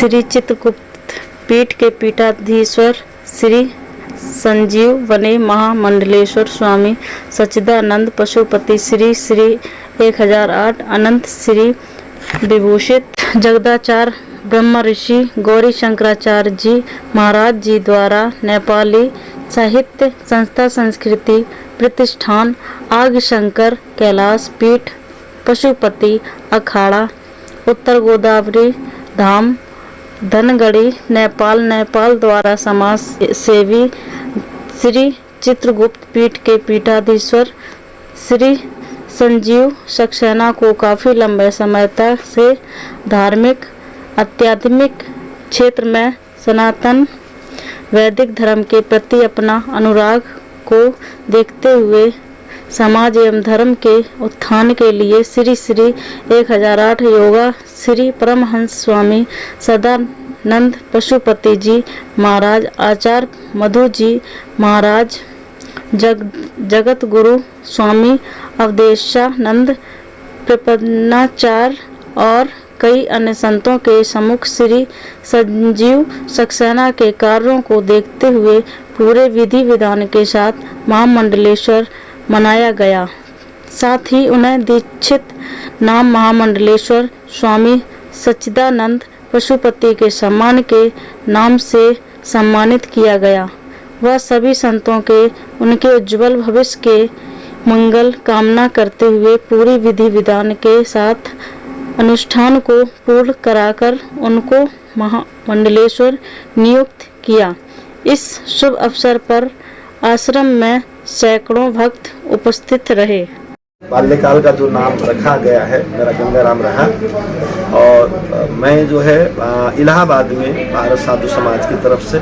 श्री चित्रगुप्त पीठ के पीठाधीश्वर श्री संजीव वने महामंडलेश्वर स्वामी सच्चिदानंद पशुपति श्री 1008 अनंत श्री विभूषित जगदाचार्य ब्रह्म ऋषि गौरी शंकराचार्य जी महाराज जी द्वारा नेपाली साहित्य संस्था संस्कृति प्रतिष्ठान आगशंकर कैलाश पीठ पशुपति अखाड़ा उत्तर गोदावरी धाम धनगढ़ी नेपाल द्वारा समाज सेवी श्री चित्रगुप्त पीठ के पीठाधीश्वर श्री संजीव सक्सेना को काफ़ी लंबे समय तक से धार्मिक आध्यात्मिक क्षेत्र में सनातन वैदिक धर्म के प्रति अपना अनुराग को देखते हुए समाज एवं धर्म के उत्थान के लिए श्री 1008 योगा श्री परमहंस स्वामी सदानंद पशुपति जी महाराज आचार्य मधु जी महाराज जगत गुरु स्वामी अवधेशानंद प्रपन्नाचार्य और कई अन्य संतों के सम्मुख श्री संजीव सक्सेना के कार्यों को देखते हुए पूरे विधि विधान के साथ महामंडलेश्वर मनाया गया। साथ ही उन्हें दीक्षित नाम महामंडलेश्वर स्वामी सच्चिदानंद पशुपति के सम्मान के नाम से सम्मानित किया गया। वह सभी संतों के उनके उज्जवल भविष्य के मंगल कामना करते हुए पूरी विधि विधान के साथ अनुष्ठान को पूर्ण कराकर उनको महामंडलेश्वर नियुक्त किया। इस शुभ अवसर पर आश्रम में सैकड़ों भक्त उपस्थित रहे। बाल्यकाल का जो नाम रखा गया है मेरा गंगाराम रहा और मैं जो है इलाहाबाद में भारत साधु समाज की तरफ से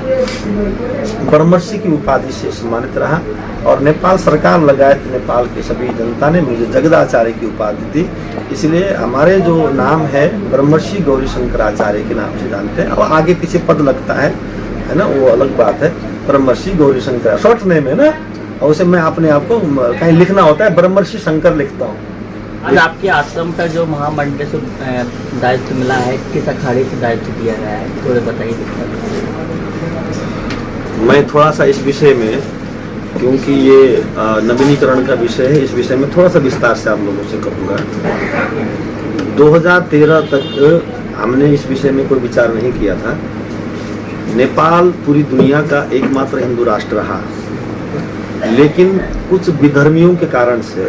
ब्रह्मर्षि की उपाधि से सम्मानित रहा और नेपाल सरकार लगायत नेपाल की सभी जनता ने मुझे जगदाचार्य की उपाधि दी। इसलिए हमारे जो नाम है ब्रह्मर्षि गौरी शंकराचार्य के नाम से जानते हैं और आगे पीछे पद लगता है ना, वो अलग बात है। ब्रह्मर्षि गौरी शंकर शॉर्ट नेम है ना, और उसे मैं अपने आप को कहीं लिखना होता है ब्रह्मर्षि शंकर लिखता हूँ। आज आपके आश्रम का जो महामंडलेश्वर दायित्व मिला है, किस अखाड़े से दायित्व दिया गया है, थोड़े बताइए। मैं थोड़ा सा इस विषय में, क्योंकि ये नवीनीकरण का विषय है, इस विषय में थोड़ा सा विस्तार से आप लोगों से कहूँगा। 2013 तक हमने इस विषय में कोई विचार नहीं किया था। नेपाल पूरी दुनिया का एकमात्र हिंदू राष्ट्र रहा, लेकिन कुछ विधर्मियों के कारण से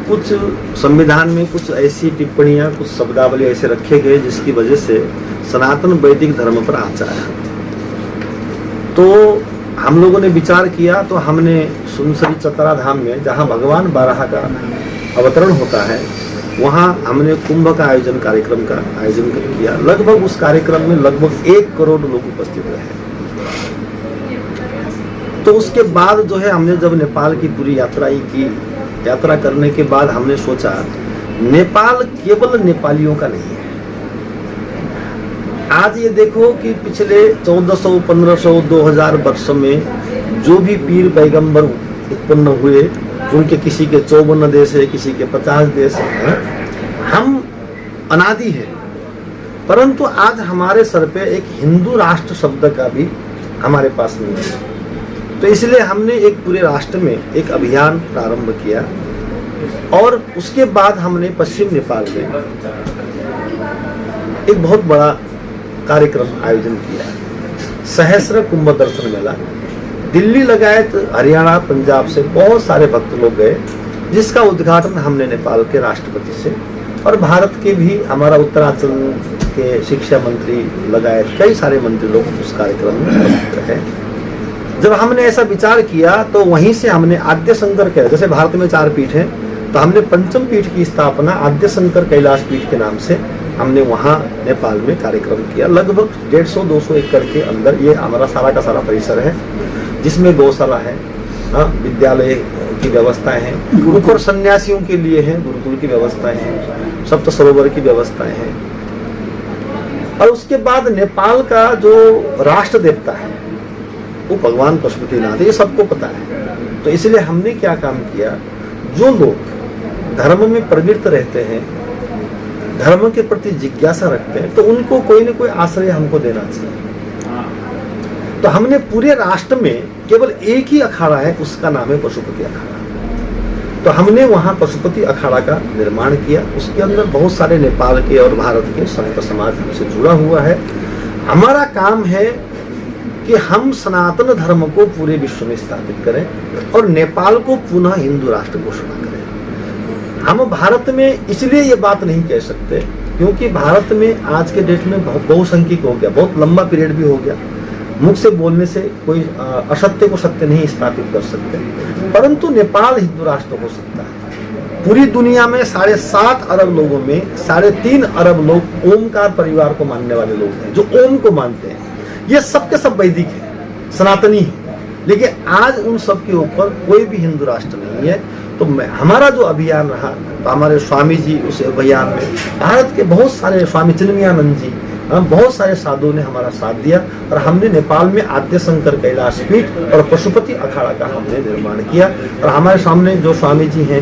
कुछ संविधान में कुछ ऐसी टिप्पणियां, कुछ शब्दावली ऐसे रखे गए जिसकी वजह से सनातन वैदिक धर्म पर आँच आया। तो हम लोगों ने विचार किया, तो हमने सुनसरी चतरा धाम में जहां भगवान बाराह का अवतरण होता है वहां हमने कुंभ का कार्यक्रम का आयोजन किया। लगभग उस कार्यक्रम में लगभग 1 करोड़ लोग उपस्थित रहे। तो उसके बाद जो है हमने जब नेपाल की पूरी यात्रा करने के बाद हमने सोचा नेपाल केवल नेपालियों का नहीं है। आज ये देखो कि पिछले 1400, 1500, 2000 वर्षों में जो भी पीर पैगंबर उत्पन्न हुए, उनके किसी के 54 देश है, किसी के 50 देश है। हम अनादि है, परंतु आज हमारे सर पे एक हिंदू राष्ट्र शब्द का भी हमारे पास नहीं है। तो इसलिए हमने एक पूरे राष्ट्र में एक अभियान प्रारंभ किया और उसके बाद हमने पश्चिम नेपाल में एक बहुत बड़ा कार्यक्रम आयोजन किया, सहस्र कुंभ दर्शन मेला। दिल्ली लगायत हरियाणा, पंजाब से बहुत सारे भक्त लोग गए, जिसका उद्घाटन हमने नेपाल के राष्ट्रपति से और भारत के भी हमारा उत्तरांचल के शिक्षा मंत्री लगायत कई सारे मंत्री लोग उस कार्यक्रम में उपस्थित रहे। जब हमने ऐसा विचार किया तो वहीं से हमने आद्य शंकर के, जैसे भारत में 4 पीठ हैं, तो हमने पंचम पीठ की स्थापना आद्य शंकर कैलाश पीठ के नाम से हमने वहाँ नेपाल में कार्यक्रम किया। लगभग 150-200 एकड़ के अंदर ये हमारा सारा का सारा परिसर है, जिसमें गौशाला है, विद्यालय की व्यवस्थाएं हैं, ऊपर सन्यासियों के लिए है, गुरुकुल की व्यवस्थाएं हैं, सप्त सरोवर की व्यवस्थाएं हैं। और उसके बाद नेपाल का जो राष्ट्र देवता है वो भगवान पशुपतिनाथ, ये सबको पता है। तो इसलिए हमने क्या काम किया, जो लोग धर्म में प्रवृत्त रहते हैं धर्म के प्रति जिज्ञासा रखते हैं तो उनको कोई न कोई आश्रय हमको देना चाहिए। तो हमने पूरे राष्ट्र में केवल एक ही अखाड़ा है, उसका नाम है पशुपति अखाड़ा। तो हमने वहाँ पशुपति अखाड़ा का निर्माण किया। उसके अंदर बहुत सारे नेपाल के और भारत के संत समाज हमसे जुड़ा हुआ है। हमारा काम है कि हम सनातन धर्म को पूरे विश्व में स्थापित करें और नेपाल को पुनः हिंदू राष्ट्र घोषणा करें। हम भारत में इसलिए ये बात नहीं कह सकते क्योंकि भारत में आज के डेट में बहुसंख्यक हो गया, बहुत लंबा पीरियड भी हो गया। मुख से बोलने से कोई असत्य को सत्य नहीं स्थापित कर सकते, परंतु नेपाल हिंदू राष्ट्र हो सकता है। पूरी दुनिया में 7.5 अरब लोगों में 3.5 अरब लोग ओमकार परिवार को मानने वाले लोग हैं, जो ओम को मानते हैं। ये सब के सब वैदिक है, सनातनी है, लेकिन आज उन सब के ऊपर कोई भी हिंदू राष्ट्र नहीं है। तो हमारा जो अभियान रहा, तो हमारे स्वामी जी उस अभियान में भारत के बहुत सारे स्वामी चिन्मयानंद जी, बहुत सारे साधुओं ने हमारा साथ दिया और हमने नेपाल में आद्य शंकर कैलाश पीठ और पशुपति अखाड़ा का हमने निर्माण किया। और हमारे सामने जो स्वामी जी हैं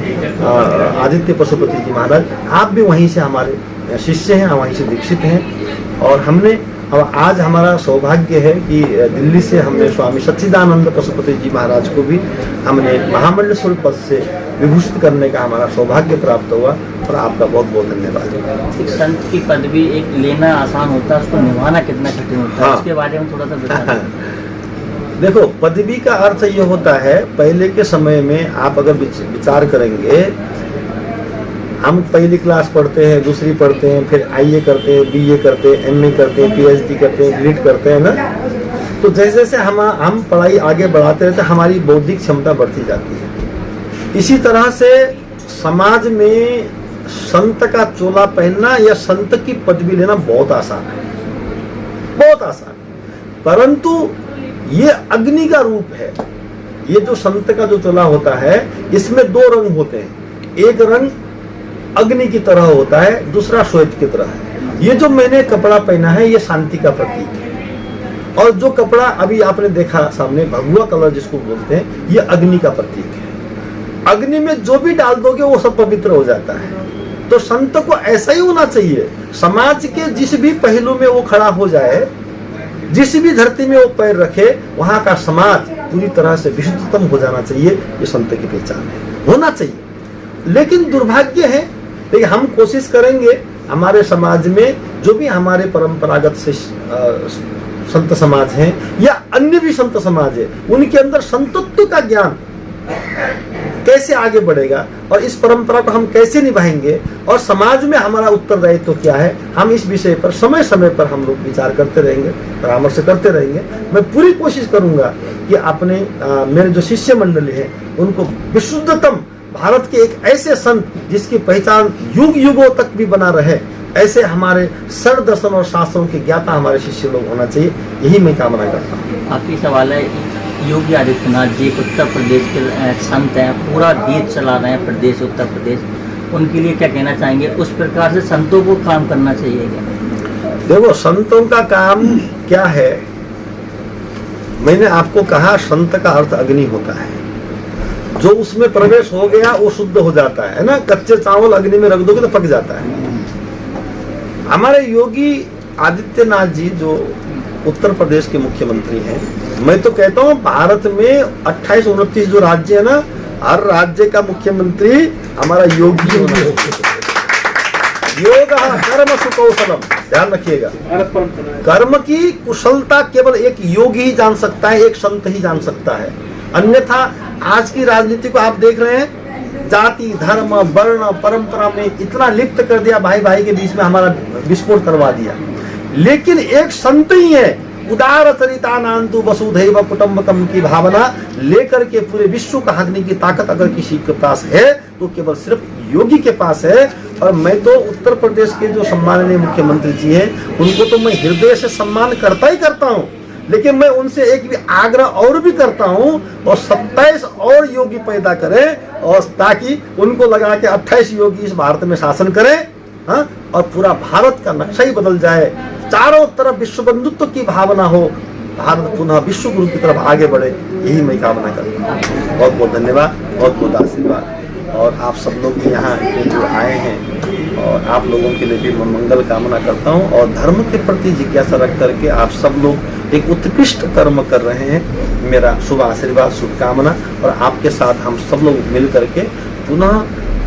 आदित्य पशुपति जी महाराज, आप भी वहीं से हमारे शिष्य हैं, वहीं से दीक्षित हैं। और हमने आज हमारा सौभाग्य है कि दिल्ली से हमने स्वामी सच्चिदानंद पशुपति जी महाराज को भी हमने महामंडलेश्वर पद से विभूषित करने का हमारा सौभाग्य प्राप्त हुआ। और आपका बहुत बहुत धन्यवाद। एक संत की पदवी एक लेना आसान होता है, उसको निभाना कितना कठिन होता है? हाँ। इसके बारे में थोड़ा सा बताएं। देखो, पदवी का अर्थ ये होता है, पहले के समय में आप अगर विचार करेंगे, हम पहली क्लास पढ़ते हैं, दूसरी पढ़ते हैं, फिर IA करते हैं, BA करते हैं, MA करते हैं, PhD करते हैं, BEd करते हैं ना। तो जैसे जैसे हम पढ़ाई आगे बढ़ाते रहते हैं, हमारी बौद्धिक क्षमता बढ़ती जाती है। इसी तरह से समाज में संत का चोला पहनना या संत की पदवी लेना बहुत आसान है, बहुत आसान। परंतु ये अग्नि का रूप है। ये जो संत का जो चोला होता है, इसमें 2 रंग होते हैं। एक रंग अग्नि की तरह होता है, दूसरा श्वेत की तरह है। ये जो मैंने कपड़ा पहना है, ये शांति का प्रतीक है। और जो कपड़ा अभी आपने देखा सामने, भगवा कलर जिसको बोलते हैं, ये अग्नि का प्रतीक है। अग्नि में जो भी डाल दोगे वो सब पवित्र हो जाता है। तो संत को ऐसा ही होना चाहिए। समाज के जिस भी पहलू में वो खड़ा हो जाए, जिस भी धरती में वो पैर रखे, वहां का समाज पूरी तरह से विशुद्धतम हो जाना चाहिए। ये संत की पहचान है, होना चाहिए। लेकिन दुर्भाग्य है, लेकिन हम कोशिश करेंगे हमारे समाज में जो भी हमारे परंपरागत से संत समाज हैं या अन्य भी संत समाज है, उनके अंदर संतत्व का ज्ञान कैसे आगे बढ़ेगा और इस परंपरा को हम कैसे निभाएंगे और समाज में हमारा उत्तरदायित्व तो क्या है, हम इस विषय पर समय समय पर हम लोग विचार करते रहेंगे, परामर्श करते रहेंगे। मैं पूरी कोशिश करूंगा कि अपने मेरे जो शिष्य मंडली है उनको विशुद्धतम भारत के एक ऐसे संत जिसकी पहचान युग युगों तक भी बना रहे, ऐसे हमारे सर्व दर्शन और शास्त्रों के ज्ञाता हमारे शिष्य लोग होना चाहिए। यही मैं कामना करता हूँ। आपकी सवाल है, योगी आदित्यनाथ जी उत्तर प्रदेश के संत हैं, पूरा देश चला रहे हैं, प्रदेश उत्तर प्रदेश, उनके लिए क्या कहना चाहेंगे? उस प्रकार से संतों को काम करना चाहिए क्या? देखो, संतों का काम क्या है, मैंने आपको कहा संत का अर्थ अग्नि होता है। जो उसमें प्रवेश हो गया वो शुद्ध हो जाता है ना। कच्चे चावल अग्नि में रख दोगे तो पक जाता है। हमारे योगी आदित्यनाथ जी जो उत्तर प्रदेश के मुख्यमंत्री हैं, मैं तो कहता हूँ भारत में 28-29 जो राज्य है ना, हर राज्य का मुख्यमंत्री हमारा योगी होना चाहिए। योग कर्म सुकौशलम, ध्यान रखिएगा। कर्म की कुशलता केवल एक योगी ही जान सकता है, एक संत ही जान सकता है। अन्यथा आज की राजनीति को आप देख रहे हैं, जाति धर्म वर्ण परंपरा में इतना लिप्त कर दिया, भाई भाई के बीच में हमारा विस्फोट करवा दिया। लेकिन एक संत ही है, उदार चरितानांतु वसुधैव कुटुंबकम की भावना लेकर के पूरे विश्व को हाँकने की ताकत अगर किसी के पास है तो केवल सिर्फ योगी के पास है। और मैं तो उत्तर प्रदेश के जो सम्माननीय मुख्यमंत्री जी हैं, उनको तो मैं हृदय से सम्मान करता ही करता हूँ, लेकिन मैं उनसे एक भी आग्रह और भी करता हूँ और 27 और योगी पैदा करें, और ताकि उनको लगा के 28 योगी इस भारत में शासन करें, हाँ, और पूरा भारत का नक्शा ही बदल जाए, चारों तरफ विश्व बंधुत्व की भावना हो, भारत पुनः विश्व गुरु की तरफ आगे बढ़े। यही मैं कामना करता हूँ। बहुत बहुत धन्यवाद, बहुत बहुत आशीर्वाद। और आप सब लोग भी यहाँ जो आए हैं, और आप लोगों के लिए भी मैं मंगल कामना करता हूँ। और धर्म के प्रति जिज्ञासा रख करके आप सब लोग एक उत्कृष्ट कर्म कर रहे हैं। मेरा शुभ आशीर्वाद, शुभकामना। और आपके साथ हम सब लोग मिल करके पुनः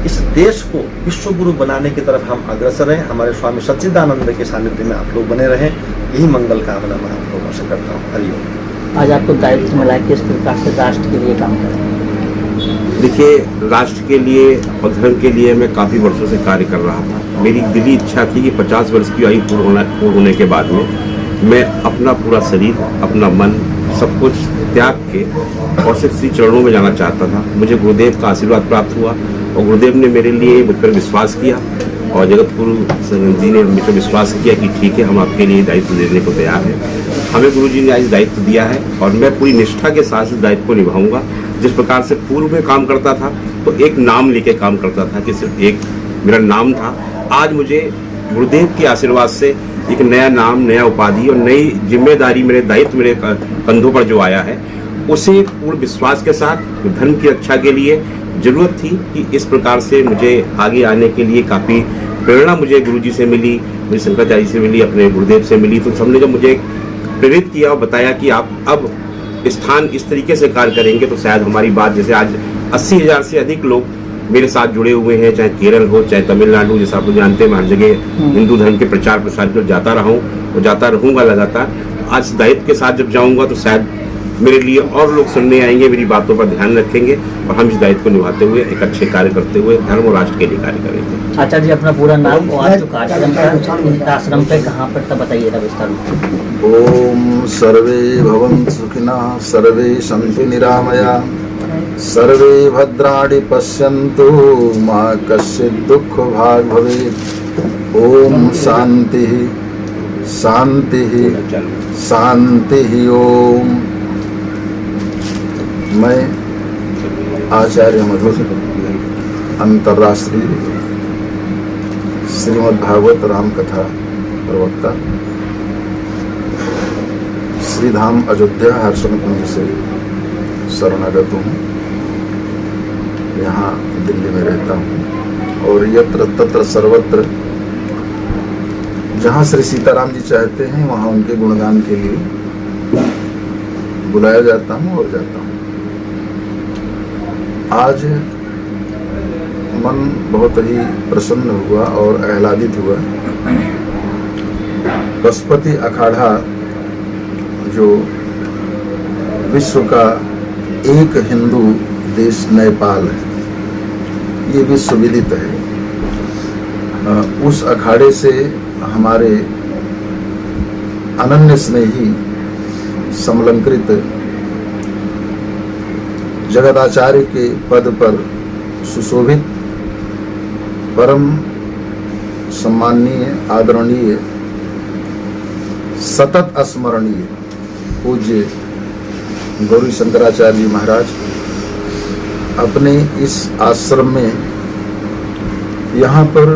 इस देश को विश्व गुरु बनाने की तरफ हम अग्रसर हैं। हमारे स्वामी सच्चिदानंद के सानिध्य में आप लोग बने रहें, यही मंगल कामना मैं आप लोगों से करता हूँ। हरिओम। आज आपको दायित्व मिला है, किस प्रकार से राष्ट्र के लिए काम करें? देखिए, राष्ट्र के लिए और धर्म के लिए मैं काफ़ी वर्षों से कार्य कर रहा था। मेरी दिली इच्छा थी कि 50 वर्ष की आयु पूर्ण होने के बाद में मैं अपना पूरा शरीर, अपना मन, सब कुछ त्याग के और सिर्फ श्री चरणों में जाना चाहता था। मुझे गुरुदेव का आशीर्वाद प्राप्त हुआ और गुरुदेव ने मेरे लिए मुझ पर विश्वास किया और जगत गुरु जी ने मुझ पर विश्वास किया कि ठीक है, हम आपके लिए दायित्व देने को तैयार हैं। हमें गुरु जी ने आज दायित्व दिया है और मैं पूरी निष्ठा के साथ इस दायित्व को निभाऊंगा। जिस प्रकार से पूर्व में काम करता था तो एक नाम लेके काम करता था कि सिर्फ एक मेरा नाम था, आज मुझे गुरुदेव के आशीर्वाद से एक नया नाम, नया उपाधि और नई जिम्मेदारी, मेरे दायित्व मेरे कंधों पर जो आया है, उसे पूर्ण विश्वास के साथ धर्म की रक्षा के लिए जरूरत थी कि इस प्रकार से मुझे आगे आने के लिए काफ़ी प्रेरणा मुझे गुरु जी से मिली, मुझे शंकराचार्य से मिली, अपने गुरुदेव से मिली। तो सबने जब मुझे प्रेरित किया और बताया कि आप अब स्थान इस तरीके से कार्य करेंगे तो शायद हमारी बात, जैसे आज 80,000 से अधिक लोग मेरे साथ जुड़े हुए हैं, चाहे केरल हो चाहे तमिलनाडु, जैसा आप लोग जानते हैं मैं हर जगह हिंदू धर्म के प्रचार प्रसार पर जाता रहा हूँ और जाता रहूँगा लगातार। आज दायित्व के साथ जब जाऊँगा तो शायद मेरे लिए और लोग सुनने आएंगे, मेरी बातों पर ध्यान रखेंगे और हम इस दायित्व को निभाते हुए एक अच्छे कार्य करते हुए धर्म और राष्ट्र के लिए कार्य करेंगे। आचार्य जी, अपना पूरा नाम और आज जो कार्यक्रम आश्रम पे कहाँ पर था बताइएगा विस्तार में। ओम सर्वे भवन्तु सुखिनः, सर्वे सन्तु निरामया, सर्वे भद्राणि पश्यन्तु, मा कश्चित् दुःख भाग् भवेत्। ओम शांति शांति शांति। ओम। मैं आचार्य मधुर, अंतर्राष्ट्रीय श्रीमद् भागवत राम कथा प्रवक्ता, श्रीधाम अयोध्या हर्षण कुंज से शरणागत हूँ। यहाँ दिल्ली में रहता हूँ और यत्र तत्र सर्वत्र जहाँ श्री सीताराम जी चाहते हैं वहाँ उनके गुणगान के लिए बुलाया जाता हूँ और जाता हूँ। आज मन बहुत ही प्रसन्न हुआ और आह्लादित हुआ। पशुपति अखाड़ा जो विश्व का एक हिंदू देश नेपाल है, ये विश्व विदित है। उस अखाड़े से हमारे अनन्य स्नेही समलंकृत जगदाचार्य के पद पर सुशोभित परम सम्माननीय आदरणीय सतत स्मरणीय पूज्य गौरी शंकराचार्य जी महाराज अपने इस आश्रम में यहाँ पर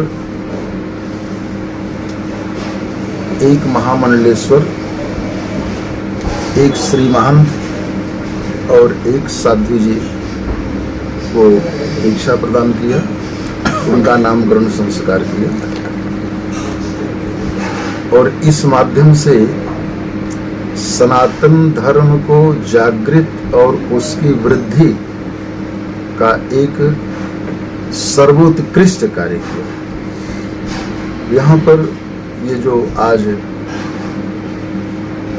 एक महामंडलेश्वर, एक श्री महंत और एक साध्वी जी को दीक्षा प्रदान किया, उनका नामकरण संस्कार किया और इस माध्यम से सनातन धर्म को जागृत और उसकी वृद्धि का एक सर्वोत्कृष्ट कार्य किया। यहाँ पर ये जो आज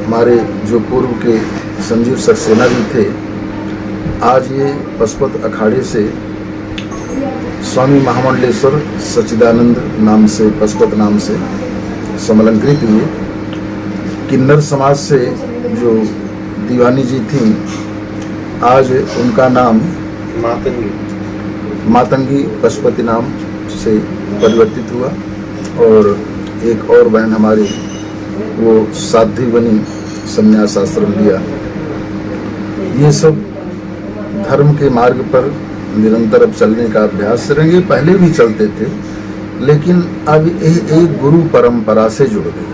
हमारे जो पूर्व के संजीव सक्सेना जी थे, आज ये पशुपत अखाड़े से स्वामी महामंडलेश्वर सच्चिदानंद नाम से, पशुपत नाम से समलंकृत हुए। किन्नर समाज से जो दीवानी जी थी, आज उनका नाम मातंगी पशुपति नाम से परिवर्तित हुआ और एक और बहन हमारी वो साध्वी बनी, संन्यास आश्रम लिया। ये सब धर्म के मार्ग पर निरंतर अब चलने का अभ्यास करेंगे। पहले भी चलते थे लेकिन अब एक गुरु परंपरा से जुड़ गए।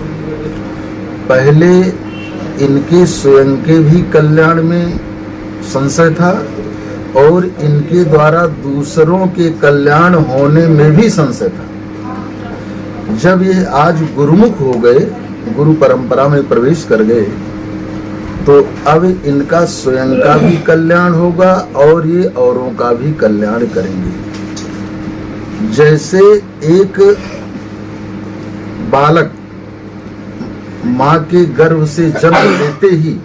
पहले इनके स्वयं के भी कल्याण में संशय था और इनके द्वारा दूसरों के कल्याण होने में भी संशय था। जब ये आज गुरुमुख हो गए, गुरु परंपरा में प्रवेश कर गए, तो अब इनका स्वयं का भी कल्याण होगा और ये औरों का भी कल्याण करेंगे। जैसे एक बालक मां के गर्भ से जन्म लेते ही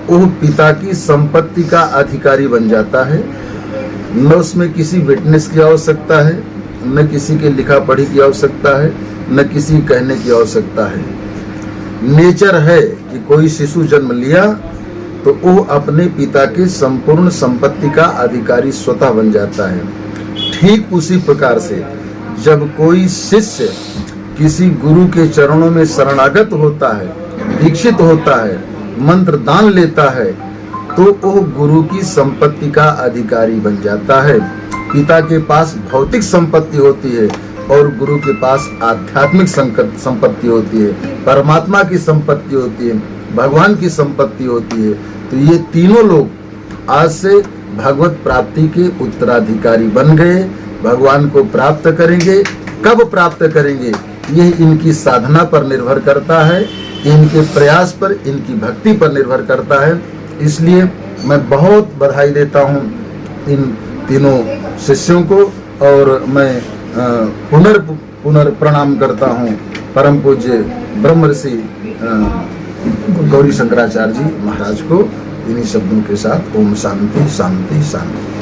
वो पिता की संपत्ति का अधिकारी बन जाता है, न उसमें किसी विटनेस की आवश्यकता है, न किसी के लिखा पढ़ी की आवश्यकता है, न किसी कहने की आवश्यकता है। नेचर है कि कोई शिशु जन्म लिया तो वो अपने पिता की संपूर्ण संपत्ति का अधिकारी स्वतः बन जाता है। ठीक उसी प्रकार से जब कोई शिष्य किसी गुरु के चरणों में शरणागत होता है, दीक्षित होता है, मंत्र दान लेता है, तो वो गुरु की संपत्ति का अधिकारी बन जाता है। पिता के पास भौतिक संपत्ति होती है और गुरु के पास आध्यात्मिक संपत्ति होती है, परमात्मा की संपत्ति होती है, भगवान की संपत्ति होती है। तो ये तीनों लोग आज से भगवत प्राप्ति के उत्तराधिकारी बन गए, भगवान को प्राप्त करेंगे। कब प्राप्त करेंगे ये इनकी साधना पर निर्भर करता है, इनके प्रयास पर, इनकी भक्ति पर निर्भर करता है। इसलिए मैं बहुत बधाई देता हूँ इन तीनों शिष्यों को और मैं पुनर् प्रणाम करता हूँ परम पूज्य ब्रह्म ऋषि गौरी शंकराचार्य जी महाराज को इन्हीं शब्दों के साथ। ओम शांति शांति शांति।